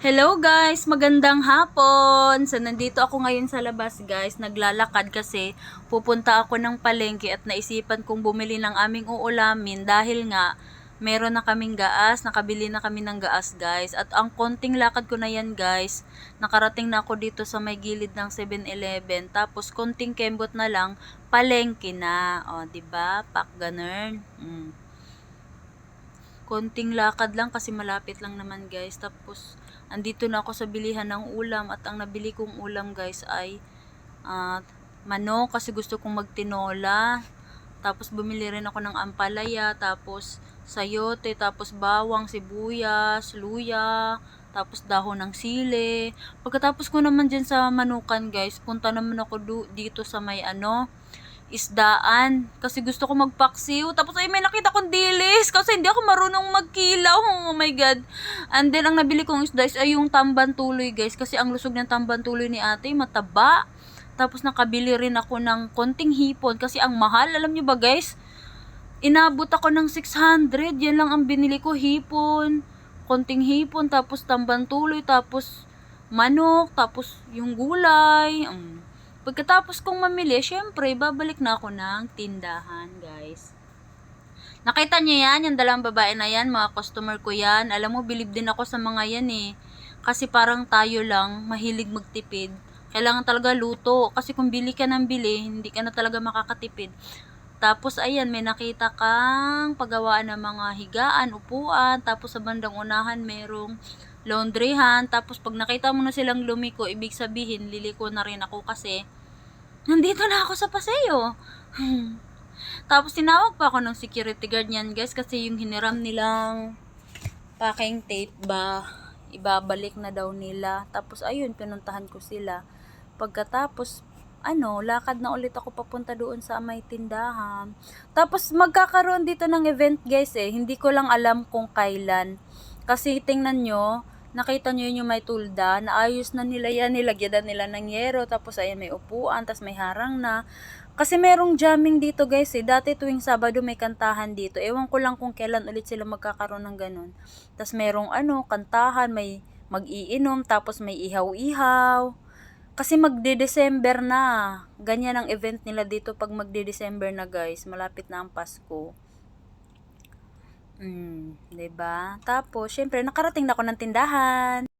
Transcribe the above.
Hello guys, magandang hapon. So nandito ako ngayon sa labas guys, naglalakad kasi pupunta ako ng palengke at naisipan kong bumili ng aming uulamin dahil nga meron na kaming gaas, nakabili na kami ng gaas guys. At ang konting lakad ko na yan guys, nakarating na ako dito sa may gilid ng 7-Eleven. Tapos konting kembot na lang, palengke na. O, diba? Pak ganun. Konting lakad lang kasi malapit lang naman guys. Tapos andito na ako sa bilihan ng ulam at ang nabili kong ulam guys ay manok kasi gusto kong magtinola. Tapos bumili rin ako ng ampalaya, tapos sayote, tapos bawang, sibuyas, luya, tapos dahon ng sili. Pagkatapos ko naman dyan sa manukan guys, punta naman ako dito sa may isdaan kasi gusto ko magpaksiw. Tapos ay may nakita kong dilis kasi hindi ako marunong magkilaw. Oh my god. And then ang nabili kong isda ay yung tamban tuloy guys kasi ang lusog ng tamban tuloy ni ate mataba. Tapos nakabili rin ako ng konting hipon kasi ang mahal, alam nyo ba guys, inabot ako ng 600. Yan lang ang binili ko, hipon, konting hipon, tapos tamban tuloy, tapos manok, tapos yung gulay. Pagkatapos kong mamili, syempre, babalik na ako ng tindahan, guys. Nakita niyo yan? Yung dalawang babae na yan, mga customer ko yan. Alam mo, bilib din ako sa mga yan eh. Kasi parang tayo lang, mahilig magtipid. Kailangan talaga luto. Kasi kung bili ka ng bili, hindi ka na talaga makakatipid. Tapos, ayan, may nakita kang paggawaan ng mga higaan, upuan. Tapos, sa bandang unahan, merong laundryhan. Tapos, pag nakita mo na silang lumiko, ibig sabihin, liliko na rin ako kasi nandito na ako sa paseo. Tapos tinawag pa ako ng security guard niyan guys kasi yung hiniram nilang packing tape ba ibabalik na daw nila. Tapos ayun, pinuntahan ko sila. Pagkatapos lakad na ulit ako papunta doon sa may tindahan. Tapos magkakaroon dito ng event guys eh. Hindi ko lang alam kung kailan. Kasi tingnan nyo, nakita nyo yung may tulda, naayos na nila yan, nilagyan nila ng yero, tapos ayan may upuan, tapos may harang na. Kasi merong jamming dito guys eh, dati tuwing Sabado may kantahan dito, ewan ko lang kung kailan ulit sila magkakaroon ng ganun. Tapos merong kantahan, may mag-iinom, tapos may ihaw-ihaw. Kasi magde-December na, ganyan ang event nila dito pag magde-December na guys, malapit na ang Pasko. 'Di ba? Tapos, syempre, nakarating na ako ng tindahan.